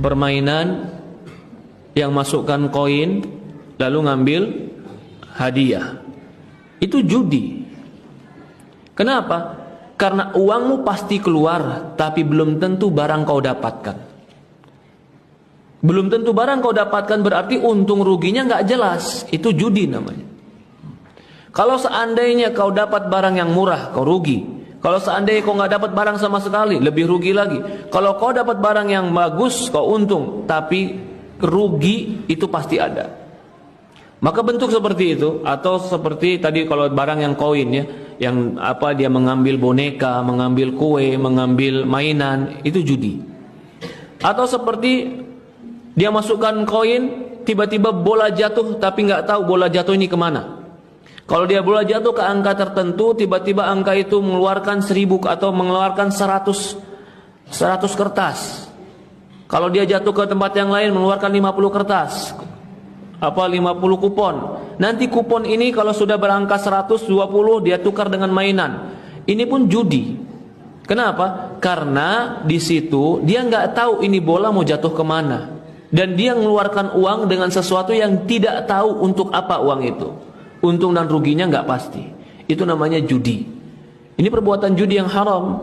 permainan yang masukkan koin lalu ngambil hadiah. Itu judi. Kenapa? Karena uangmu pasti keluar, tapi belum tentu barang kau dapatkan. Belum tentu barang kau dapatkan berarti untung ruginya nggak jelas. Itu judi namanya. Kalau seandainya kau dapat barang yang murah, kau rugi. Kalau seandainya kau nggak dapat barang sama sekali, lebih rugi lagi. Kalau kau dapat barang yang bagus, kau untung, tapi rugi itu pasti ada. Maka bentuk seperti itu, atau seperti tadi kalau barang yang koin ya, yang apa dia mengambil boneka, mengambil kue, mengambil mainan, itu judi. Atau seperti dia masukkan koin, tiba-tiba bola jatuh tapi nggak tahu bola jatuh ini kemana. Kalau dia bola jatuh ke angka tertentu, tiba-tiba angka itu mengeluarkan 1000 atau mengeluarkan 100 kertas. Kalau dia jatuh ke tempat yang lain mengeluarkan 50 kertas. 50 kupon. Nanti kupon ini kalau sudah berangka 120 dia tukar dengan mainan. Ini pun judi. Kenapa? Karena di situ dia nggak tahu ini bola mau jatuh kemana, dan dia mengeluarkan uang dengan sesuatu yang tidak tahu untuk apa uang itu. Untung dan ruginya nggak pasti. Itu namanya judi. Ini perbuatan judi yang haram.